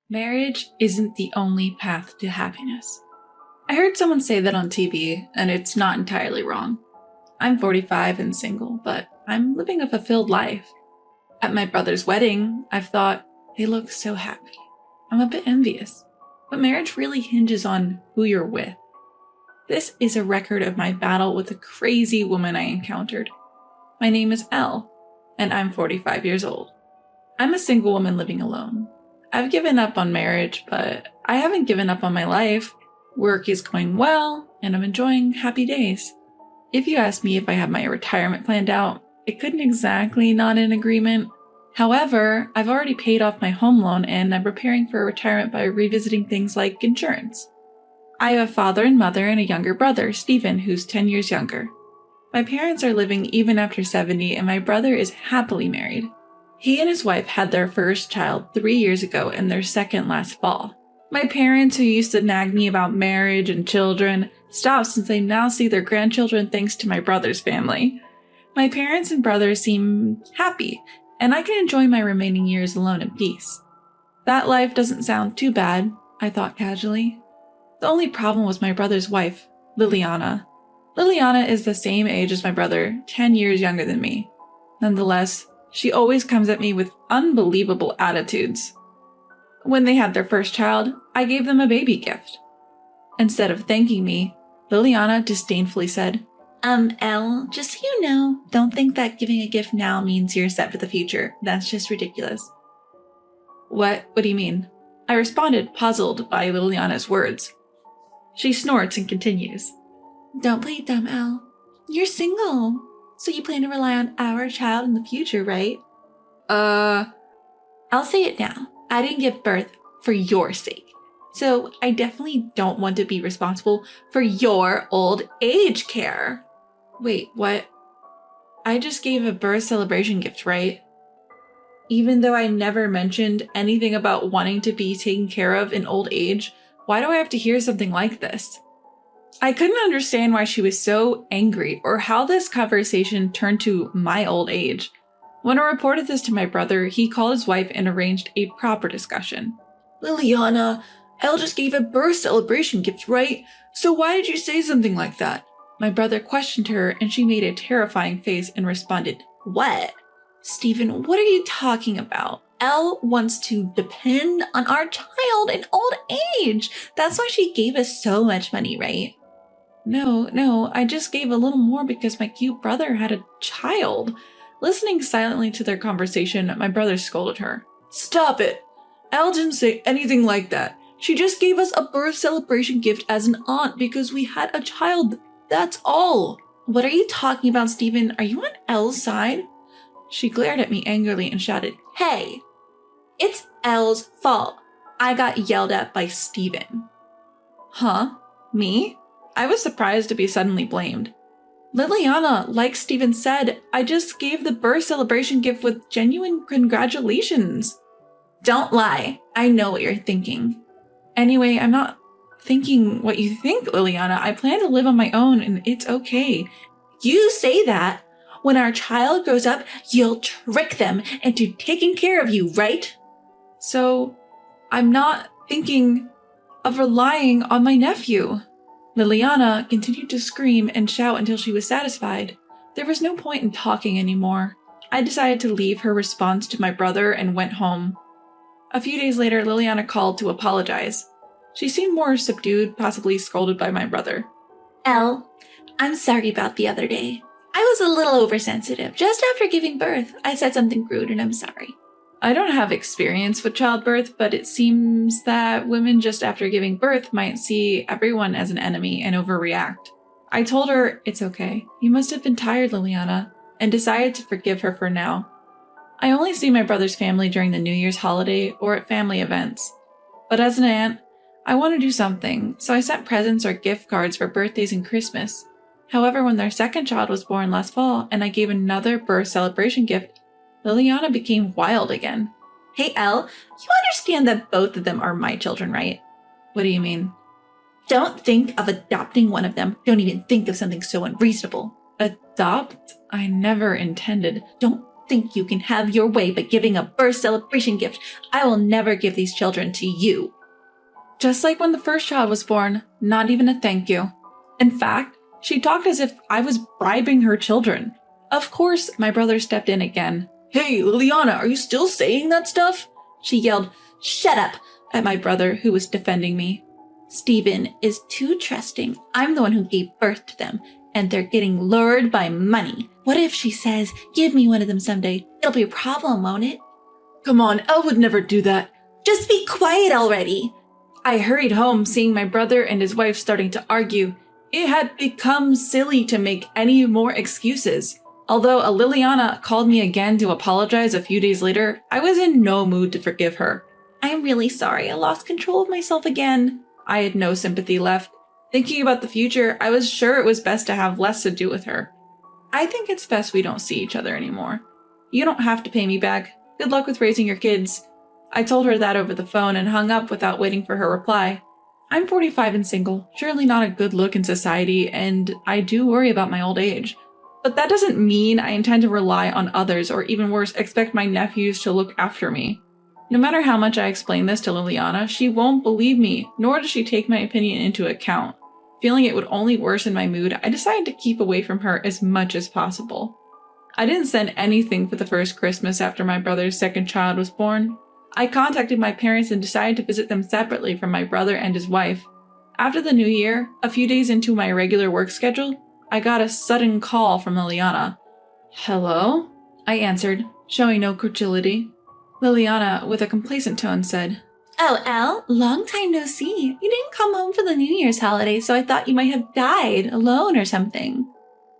Marriage isn't the only path to happiness. I heard someone say that on TV, and it's not entirely wrong. I'm 45 and single, but I'm living a fulfilled life. At my brother's wedding, I've thought, they look so happy. I'm a bit envious, but marriage really hinges on who you're with. This is a record of my battle with a crazy woman I encountered. My name is Elle, and I'm 45 years old. I'm a single woman living alone. I've given up on marriage, but I haven't given up on my life. Work is going well, and I'm enjoying happy days. If you ask me if I have my retirement planned out, I couldn't exactly nod in agreement. However, I've already paid off my home loan and I'm preparing for retirement by revisiting things like insurance. I have a father and mother and a younger brother, Stephen, who's 10 years younger. My parents are living even after 70 and my brother is happily married. He and his wife had their first child 3 years ago and their second last fall. My parents, who used to nag me about marriage and children, stopped since they now see their grandchildren thanks to my brother's family. My parents and brother seem happy, and I can enjoy my remaining years alone in peace. That life doesn't sound too bad, I thought casually. The only problem was my brother's wife, Liliana. Liliana is the same age as my brother, 10 years younger than me. Nonetheless, she always comes at me with unbelievable attitudes. When they had their first child, I gave them a baby gift. Instead of thanking me, Liliana disdainfully said, Elle, just so you know, don't think that giving a gift now means you're set for the future. That's just ridiculous. What do you mean? I responded, puzzled by Liliana's words. She snorts and continues. Don't play dumb, Elle. You're single, so you plan to rely on our child in the future, right? I'll say it now. I didn't give birth for your sake. So I definitely don't want to be responsible for your old age care. Wait, what? I just gave a birth celebration gift, right? Even though I never mentioned anything about wanting to be taken care of in old age, why do I have to hear something like this? I couldn't understand why she was so angry or how this conversation turned to my old age. When I reported this to my brother, he called his wife and arranged a proper discussion. Liliana, Elle just gave a birth celebration gift, right? So why did you say something like that? My brother questioned her and she made a terrifying face and responded, What? Stephen, what are you talking about? Elle wants to depend on our child in old age. That's why she gave us so much money, right? No, I just gave a little more because my cute brother had a child. Listening silently to their conversation, my brother scolded her. Stop it! Elle didn't say anything like that. She just gave us a birth celebration gift as an aunt because we had a child. That's all. What are you talking about, Stephen? Are you on Elle's side? She glared at me angrily and shouted, Hey! It's Elle's fault. I got yelled at by Stephen. Huh? Me? I was surprised to be suddenly blamed. Liliana, like Stephen said, I just gave the birth celebration gift with genuine congratulations. Don't lie. I know what you're thinking. Anyway, I'm not thinking what you think, Liliana. I plan to live on my own and it's okay. You say that. When our child grows up, you'll trick them into taking care of you, right? So, I'm not thinking of relying on my nephew. Liliana continued to scream and shout until she was satisfied. There was no point in talking anymore. I decided to leave her response to my brother and went home. A few days later, Liliana called to apologize. She seemed more subdued, possibly scolded by my brother. Elle, I'm sorry about the other day. I was a little oversensitive. Just after giving birth, I said something rude and I'm sorry. I don't have experience with childbirth, but it seems that women just after giving birth might see everyone as an enemy and overreact. I told her, it's okay. You must have been tired, Liliana, and decided to forgive her for now. I only see my brother's family during the New Year's holiday or at family events. But as an aunt, I want to do something, so I sent presents or gift cards for birthdays and Christmas. However, when their second child was born last fall and I gave another birth celebration gift, Liliana became wild again. Hey, Elle, you understand that both of them are my children, right? What do you mean? Don't think of adopting one of them. Don't even think of something so unreasonable. Adopt? I never intended. Don't think you can have your way by giving a birth celebration gift. I will never give these children to you. Just like when the first child was born, not even a thank you. In fact, she talked as if I was bribing her children. Of course, my brother stepped in again. Hey, Liliana, are you still saying that stuff? She yelled, "Shut up," at my brother, who was defending me. Stephen is too trusting. I'm the one who gave birth to them, and they're getting lured by money. What if she says, "Give me one of them someday"? It'll be a problem, won't it? Come on, Elle would never do that. Just be quiet already. I hurried home, seeing my brother and his wife starting to argue. It had become silly to make any more excuses. Although Liliana called me again to apologize a few days later, I was in no mood to forgive her. I'm really sorry, I lost control of myself again. I had no sympathy left. Thinking about the future, I was sure it was best to have less to do with her. I think it's best we don't see each other anymore. You don't have to pay me back. Good luck with raising your kids. I told her that over the phone and hung up without waiting for her reply. I'm 45 and single, surely not a good look in society, and I do worry about my old age. But that doesn't mean I intend to rely on others, or even worse, expect my nephews to look after me. No matter how much I explain this to Liliana, she won't believe me, nor does she take my opinion into account. Feeling it would only worsen my mood, I decided to keep away from her as much as possible. I didn't send anything for the first Christmas after my brother's second child was born. I contacted my parents and decided to visit them separately from my brother and his wife. After the new year, a few days into my regular work schedule, I got a sudden call from Liliana. Hello? I answered, showing no credulity. Liliana, with a complacent tone, said, Oh, Elle, long time no see. You didn't come home for the New Year's holiday, so I thought you might have died alone or something.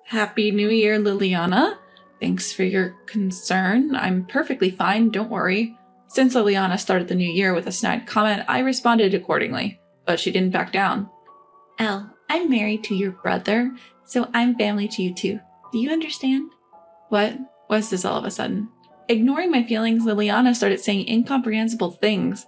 Happy New Year, Liliana. Thanks for your concern. I'm perfectly fine, don't worry. Since Liliana started the new year with a snide comment, I responded accordingly, but she didn't back down. Elle, I'm married to your brother, so I'm family to you too. Do you understand? What? What's this all of a sudden? Ignoring my feelings, Liliana started saying incomprehensible things.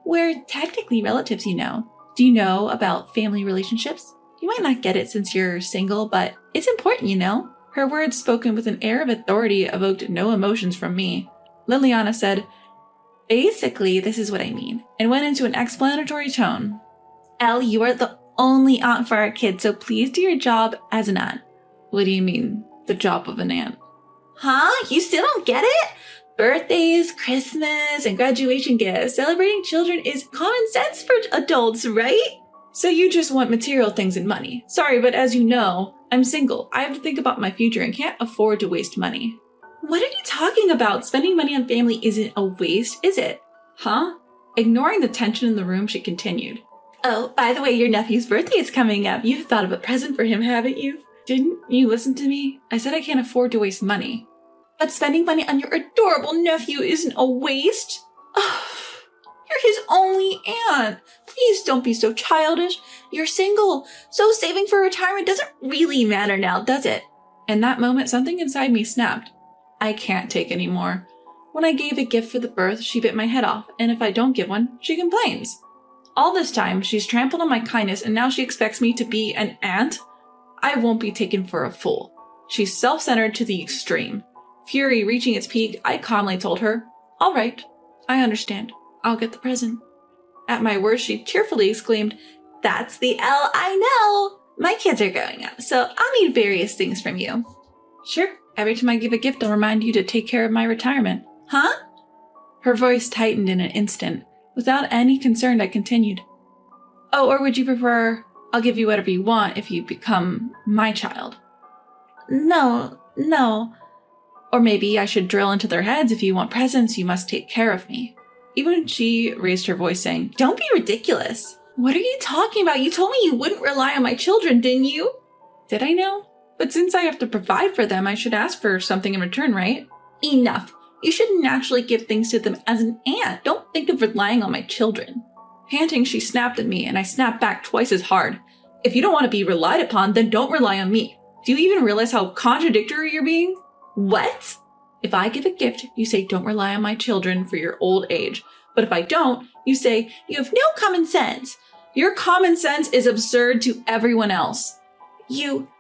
We're technically relatives, you know. Do you know about family relationships? You might not get it since you're single, but it's important, you know. Her words, spoken with an air of authority, evoked no emotions from me. Liliana said, Basically, this is what I mean, and went into an explanatory tone. Elle, you are the only aunt for our kids, so please do your job as an aunt. What do you mean, the job of an aunt? Huh? You still don't get it? Birthdays, Christmas, and graduation gifts. Celebrating children is common sense for adults, right? So you just want material things and money. Sorry, but as you know, I'm single. I have to think about my future and can't afford to waste money. What are you talking about? Spending money on family isn't a waste, is it? Huh? Ignoring the tension in the room, she continued. Oh, by the way, your nephew's birthday is coming up. You've thought of a present for him, haven't you? Didn't you listen to me? I said I can't afford to waste money. But spending money on your adorable nephew isn't a waste. Oh, you're his only aunt. Please don't be so childish. You're single, so saving for retirement doesn't really matter now, does it? In that moment, something inside me snapped. I can't take any more. When I gave a gift for the birth, she bit my head off, and if I don't give one, she complains. All this time, she's trampled on my kindness, and now she expects me to be an aunt? I won't be taken for a fool. She's self-centered to the extreme. Fury reaching its peak, I calmly told her, All right, I understand. I'll get the present. At my worst, she cheerfully exclaimed, That's the Elle I know! My kids are growing up, so I'll need various things from you. Sure, every time I give a gift, I'll remind you to take care of my retirement. Huh? Her voice tightened in an instant. Without any concern, I continued. Oh, or would you prefer, I'll give you whatever you want if you become my child? No. Or maybe I should drill into their heads, if you want presents, you must take care of me. Even she raised her voice saying, Don't be ridiculous. What are you talking about? You told me you wouldn't rely on my children, didn't you? Did I know? But since I have to provide for them, I should ask for something in return, right? Enough. You should naturally give things to them as an aunt. Don't think of relying on my children. Panting, she snapped at me, and I snapped back twice as hard. If you don't want to be relied upon, then don't rely on me. Do you even realize how contradictory you're being? What? If I give a gift, you say don't rely on my children for your old age. But if I don't, you say you have no common sense. Your common sense is absurd to everyone else.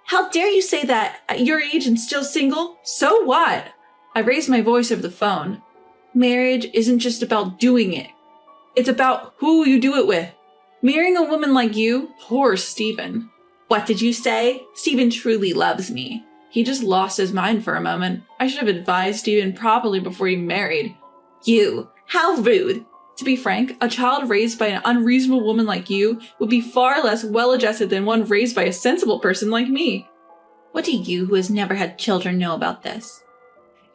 How dare you say that at your age and still single? So what? I raised my voice over the phone. Marriage isn't just about doing it. It's about who you do it with. Marrying a woman like you, poor Stephen. What did you say? Stephen truly loves me. He just lost his mind for a moment. I should have advised Stephen properly before he married. You, how rude. To be frank, a child raised by an unreasonable woman like you would be far less well-adjusted than one raised by a sensible person like me. What do you, who has never had children, know about this?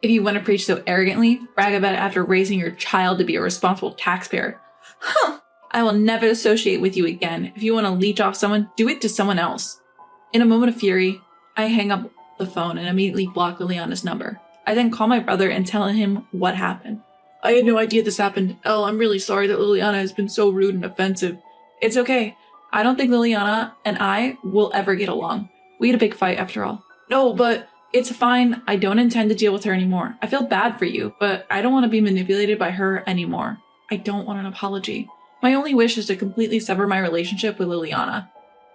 If you want to preach so arrogantly, brag about it after raising your child to be a responsible taxpayer. Huh! I will never associate with you again. If you want to leech off someone, do it to someone else. In a moment of fury, I hang up the phone and immediately block Liliana's number. I then call my brother and tell him what happened. I had no idea this happened. Elle, I'm really sorry that Liliana has been so rude and offensive. It's okay. I don't think Liliana and I will ever get along. We had a big fight after all. No, but it's fine. I don't intend to deal with her anymore. I feel bad for you, but I don't want to be manipulated by her anymore. I don't want an apology. My only wish is to completely sever my relationship with Liliana.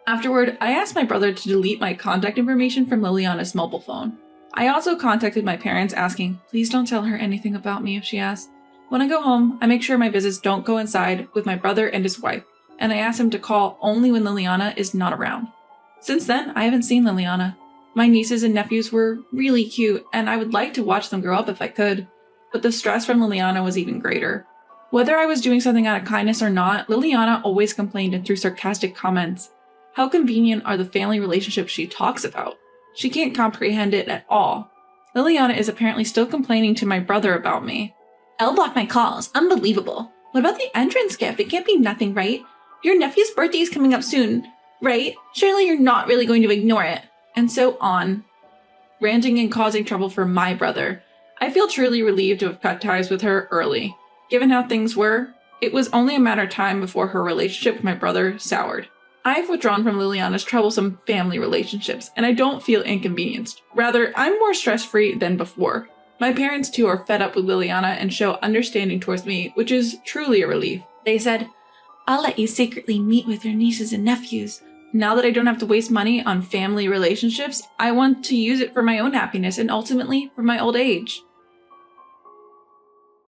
Afterward, I asked my brother to delete my contact information from Liliana's mobile phone. I also contacted my parents asking, please don't tell her anything about me if she asks. When I go home, I make sure my visits don't coincide with my brother and his wife, and I ask him to call only when Liliana is not around. Since then, I haven't seen Liliana. My nieces and nephews were really cute, and I would like to watch them grow up if I could, but the stress from Liliana was even greater. Whether I was doing something out of kindness or not, Liliana always complained and threw sarcastic comments. How convenient are the family relationships she talks about? She can't comprehend it at all. Liliana is apparently still complaining to my brother about me. Elle blocked my calls. Unbelievable. What about the entrance gift? It can't be nothing, right? Your nephew's birthday is coming up soon, right? Surely you're not really going to ignore it. And so on. Ranting and causing trouble for my brother. I feel truly relieved to have cut ties with her early. Given how things were, it was only a matter of time before her relationship with my brother soured. I've withdrawn from Liliana's troublesome family relationships, and I don't feel inconvenienced. Rather, I'm more stress-free than before. My parents too are fed up with Liliana and show understanding towards me, which is truly a relief. They said, I'll let you secretly meet with your nieces and nephews. Now that I don't have to waste money on family relationships, I want to use it for my own happiness and ultimately for my old age.